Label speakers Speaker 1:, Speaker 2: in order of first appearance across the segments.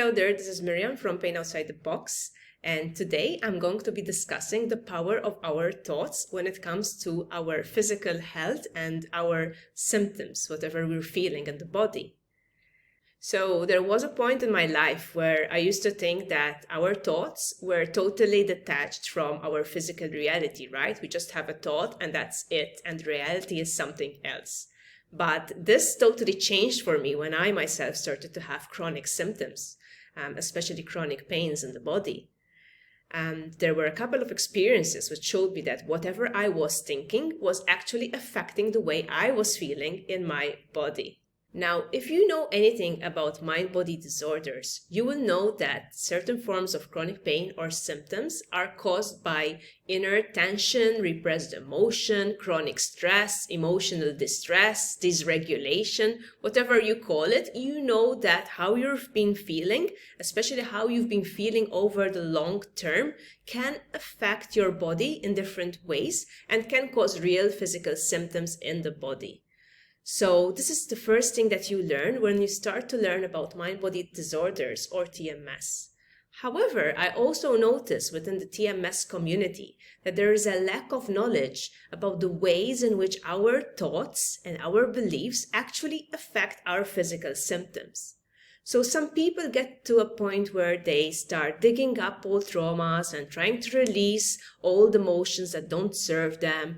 Speaker 1: Hello there, this is Miriam from Pain Outside the Box, and today I'm going to be discussing the power of our thoughts when it comes to our physical health and our symptoms, whatever we're feeling in the body. So there was a point in my life where I used to think that our thoughts were totally detached from our physical reality, right? We just have a thought and that's it, and reality is something else. But this totally changed for me when I myself started to have chronic symptoms, especially chronic pains in the body. And there were a couple of experiences which showed me that whatever I was thinking was actually affecting the way I was feeling in my body. Now, if you know anything about mind-body disorders, you will know that certain forms of chronic pain or symptoms are caused by inner tension, repressed emotion, chronic stress, emotional distress, dysregulation, whatever you call it. You know that how you've been feeling, especially how you've been feeling over the long term, can affect your body in different ways and can cause real physical symptoms in the body. So this is the first thing that you learn when you start to learn about mind-body disorders or TMS. However, I also notice within the TMS community that there is a lack of knowledge about the ways in which our thoughts and our beliefs actually affect our physical symptoms. So some people get to a point where they start digging up old traumas and trying to release old emotions that don't serve them,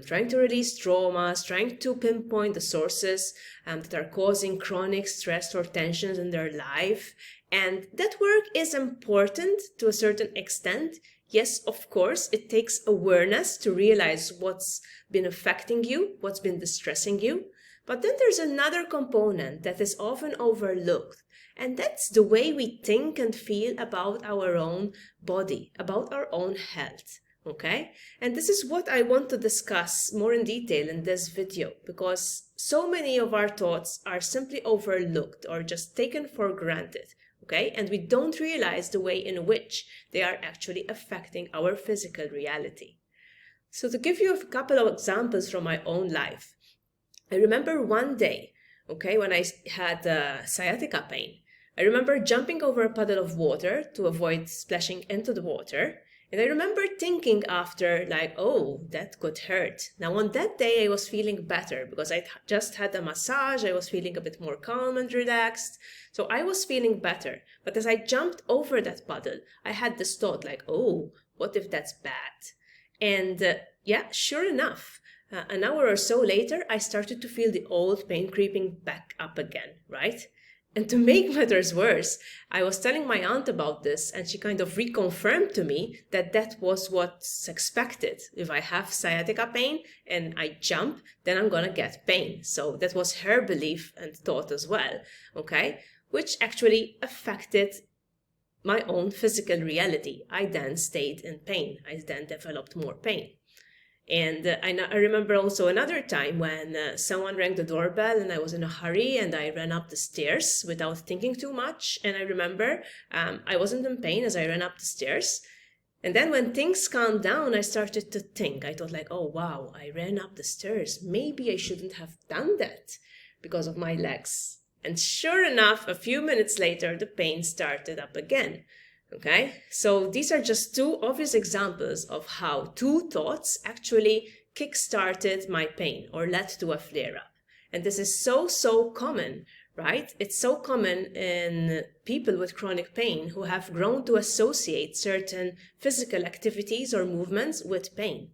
Speaker 1: trying to release traumas, trying to pinpoint the sources that are causing chronic stress or tensions in their life. And that work is important to a certain extent. Yes, of course, it takes awareness to realize what's been affecting you, what's been distressing you. But then there's another component that is often overlooked, and that's the way we think and feel about our own body, about our own health, okay? And this is what I want to discuss more in detail in this video, because so many of our thoughts are simply overlooked or just taken for granted, okay? And we don't realize the way in which they are actually affecting our physical reality. So to give you a couple of examples from my own life, I remember one day, okay, when I had sciatica pain. I remember jumping over a puddle of water to avoid splashing into the water. And I remember thinking after, like, oh, that could hurt. Now, on that day, I was feeling better because I just had a massage. I was feeling a bit more calm and relaxed. So I was feeling better. But as I jumped over that puddle, I had this thought like, oh, what if that's bad? And yeah, sure enough, an hour or so later, I started to feel the old pain creeping back up again, right? And to make matters worse, I was telling my aunt about this, and she kind of reconfirmed to me that that was what's expected. If I have sciatica pain and I jump, then I'm gonna get pain. So that was her belief and thought as well, okay? Which actually affected my own physical reality. I then stayed in pain. I then developed more pain. And I remember also another time when someone rang the doorbell and I was in a hurry and I ran up the stairs without thinking too much. And I remember I wasn't in pain as I ran up the stairs. And then when things calmed down, I started to think. I thought like, oh, wow, I ran up the stairs. Maybe I shouldn't have done that because of my legs. And sure enough, a few minutes later, the pain started up again. Okay, so these are just two obvious examples of how two thoughts actually kick-started my pain or led to a flare-up. And this is so common, right? It's so common in people with chronic pain who have grown to associate certain physical activities or movements with pain.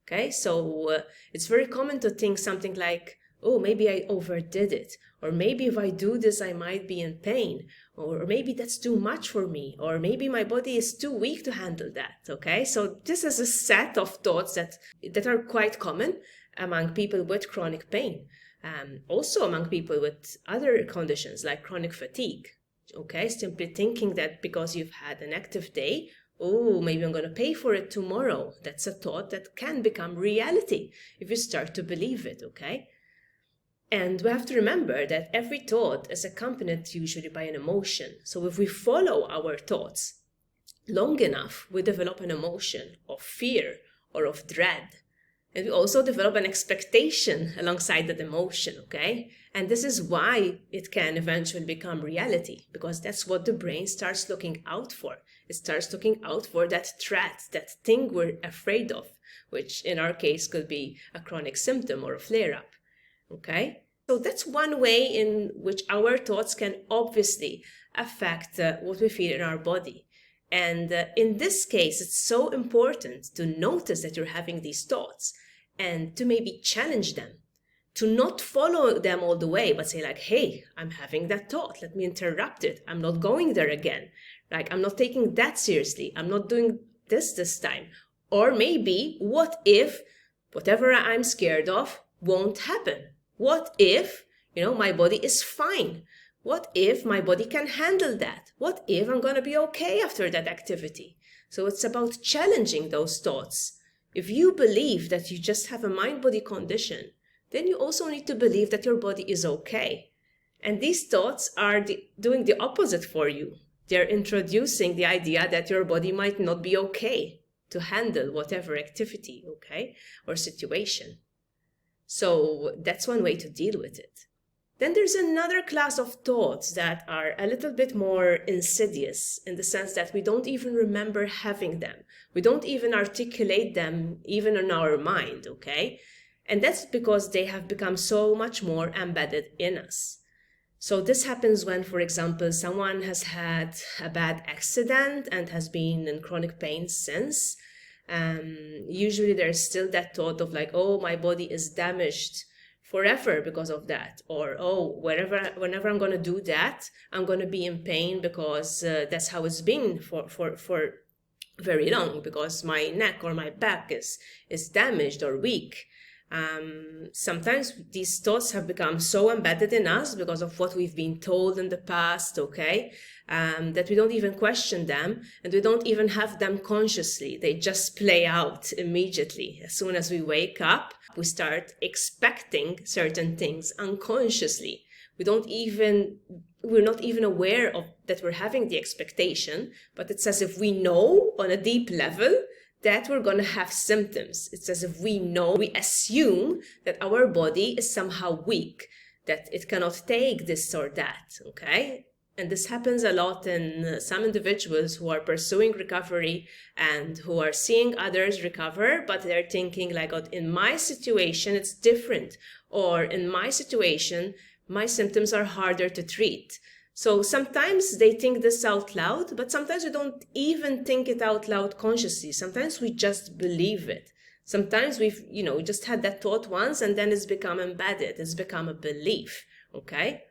Speaker 1: Okay, so it's very common to think something like, oh, maybe I overdid it, or maybe if I do this, I might be in pain, or maybe that's too much for me, or maybe my body is too weak to handle that, okay? So this is a set of thoughts that are quite common among people with chronic pain, also among people with other conditions like chronic fatigue, okay? Simply thinking that because you've had an active day, oh, maybe I'm going to pay for it tomorrow. That's a thought that can become reality if you start to believe it, okay? And we have to remember that every thought is accompanied usually by an emotion. So if we follow our thoughts long enough, we develop an emotion of fear or of dread. And we also develop an expectation alongside that emotion, okay? And this is why it can eventually become reality, because that's what the brain starts looking out for. It starts looking out for that threat, that thing we're afraid of, which in our case could be a chronic symptom or a flare-up, okay? So that's one way in which our thoughts can obviously affect what we feel in our body. And in this case, it's so important to notice that you're having these thoughts and to maybe challenge them, to not follow them all the way, but say like, hey, I'm having that thought. Let me interrupt it. I'm not going there again. Like, I'm not taking that seriously. I'm not doing this time. Or maybe, what if whatever I'm scared of won't happen? What if, my body is fine? What if my body can handle that? What if I'm going to be okay after that activity? So it's about challenging those thoughts. If you believe that you just have a mind-body condition, then you also need to believe that your body is okay. And these thoughts are doing the opposite for you. They're introducing the idea that your body might not be okay to handle whatever activity, okay, or situation. So that's one way to deal with it. Then there's another class of thoughts that are a little bit more insidious in the sense that we don't even remember having them. We don't even articulate them even in our mind, okay? And that's because they have become so much more embedded in us. So this happens when, for example, someone has had a bad accident and has been in chronic pain since. Usually there's still that thought of like, oh, my body is damaged forever because of that, or oh, whenever I'm going to do that, I'm going to be in pain because that's how it's been for very long, because my neck or my back is damaged or weak. Sometimes these thoughts have become so embedded in us because of what we've been told in the past, okay, that we don't even question them, and we don't even have them consciously. They just play out immediately. As soon as we wake up, we start expecting certain things unconsciously. We're not even aware of that we're having the expectation, but it's as if we know on a deep level that we're going to have symptoms. It's as if we know, we assume that our body is somehow weak, that it cannot take this or that, okay? And this happens a lot in some individuals who are pursuing recovery and who are seeing others recover, but they're thinking like, oh, in my situation, it's different. Or in my situation, my symptoms are harder to treat. So sometimes they think this out loud, but sometimes we don't even think it out loud consciously. Sometimes we just believe it. Sometimes we just had that thought once and then it's become embedded. It's become a belief, okay?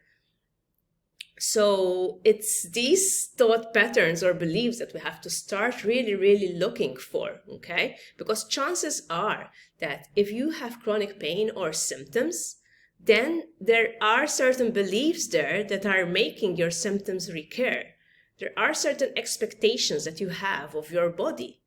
Speaker 1: So it's these thought patterns or beliefs that we have to start really, really looking for, okay? Because chances are that if you have chronic pain or symptoms, then there are certain beliefs there that are making your symptoms recur. There are certain expectations that you have of your body.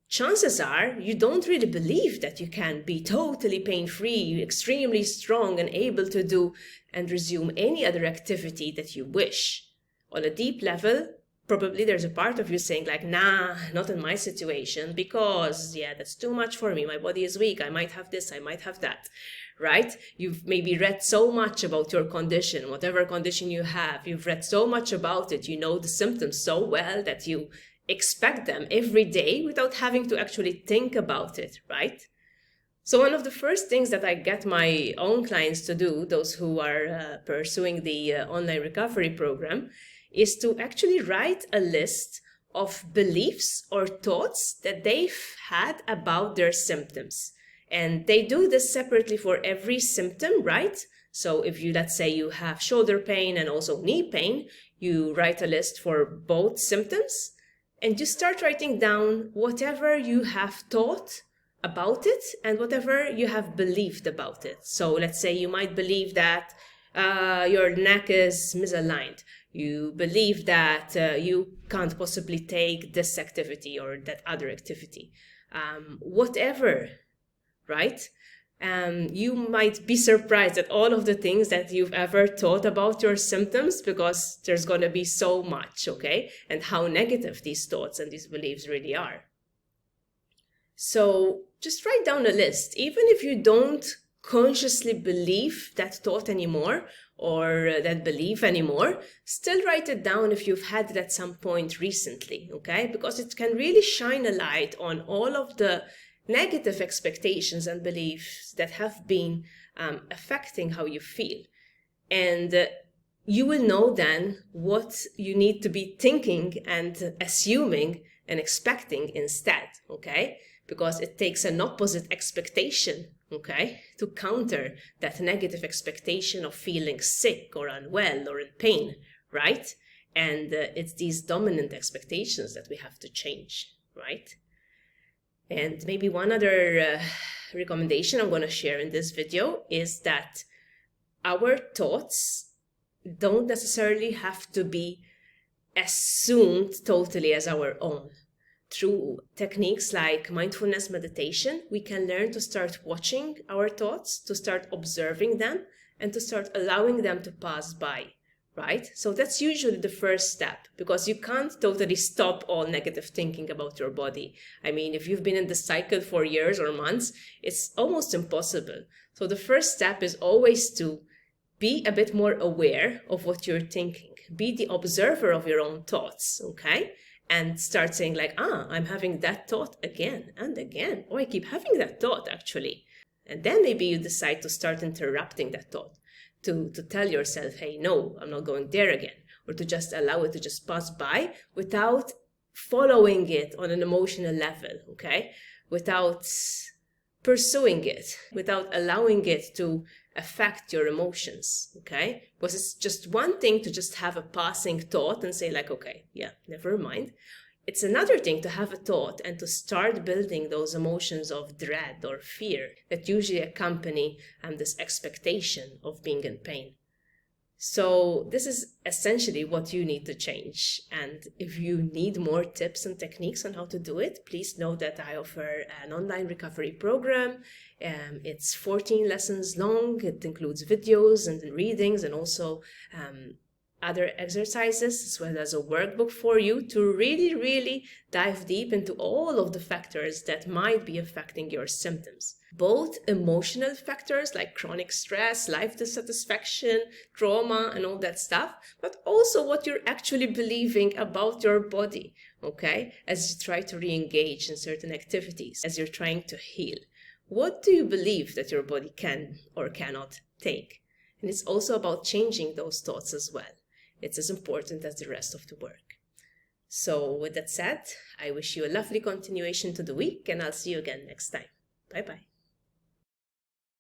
Speaker 1: Chances are you don't really believe that you can be totally pain-free, extremely strong and able to do and resume any other activity that you wish. On a deep level, probably there's a part of you saying like, nah, not in my situation, because yeah, that's too much for me. My body is weak. I might have this, I might have that, right? You've maybe read so much about your condition, whatever condition you have. You've read so much about it. You know the symptoms so well that you expect them every day without having to actually think about it, right? So one of the first things that I get my own clients to do, those who are pursuing the online recovery program, is to actually write a list of beliefs or thoughts that they've had about their symptoms. And they do this separately for every symptom, right? So if you, let's say you have shoulder pain and also knee pain, you write a list for both symptoms. And you start writing down whatever you have thought about it and whatever you have believed about it. So let's say you might believe that your neck is misaligned. You believe that you can't possibly take this activity or that other activity. Whatever, right? You might be surprised at all of the things that you've ever thought about your symptoms, because there's going to be so much, okay? And how negative these thoughts and these beliefs really are. So just write down a list. Even if you don't consciously believe that thought anymore or that belief anymore, still write it down if you've had it at some point recently, okay? Because it can really shine a light on all of the negative expectations and beliefs that have been affecting how you feel. And you will know then what you need to be thinking and assuming and expecting instead, okay? Because it takes an opposite expectation, okay, to counter that negative expectation of feeling sick or unwell or in pain, right? And it's these dominant expectations that we have to change, right? And maybe one other recommendation I'm going to share in this video is that our thoughts don't necessarily have to be assumed totally as our own. Through techniques like mindfulness meditation, we can learn to start watching our thoughts, to start observing them, and to start allowing them to pass by, right? So that's usually the first step, because you can't totally stop all negative thinking about your body. I mean, if you've been in this cycle for years or months, it's almost impossible. So the first step is always to be a bit more aware of what you're thinking. Be the observer of your own thoughts, okay? And start saying like, I'm having that thought again and again. Or I keep having that thought actually. And then maybe you decide to start interrupting that thought, to tell yourself, hey, no, I'm not going there again. Or to just allow it to just pass by without following it on an emotional level, okay? Without pursuing it, without allowing it to affect your emotions, okay? Because it's just one thing to just have a passing thought and say like, okay, yeah, never mind. It's another thing to have a thought and to start building those emotions of dread or fear that usually accompany this expectation of being in pain. So this is essentially what you need to change. And if you need more tips and techniques on how to do it, please know that I offer an online recovery program. It's 14 lessons long. It includes videos and readings and also other exercises, as well as a workbook for you to really dive deep into all of the factors that might be affecting your symptoms. Both emotional factors like chronic stress, life dissatisfaction, trauma, and all that stuff, but also what you're actually believing about your body, okay? As you try to re-engage in certain activities, as you're trying to heal. What do you believe that your body can or cannot take? And it's also about changing those thoughts as well. It's as important as the rest of the work. So with that said, I wish you a lovely continuation to the week, and I'll see you again next time. Bye-bye.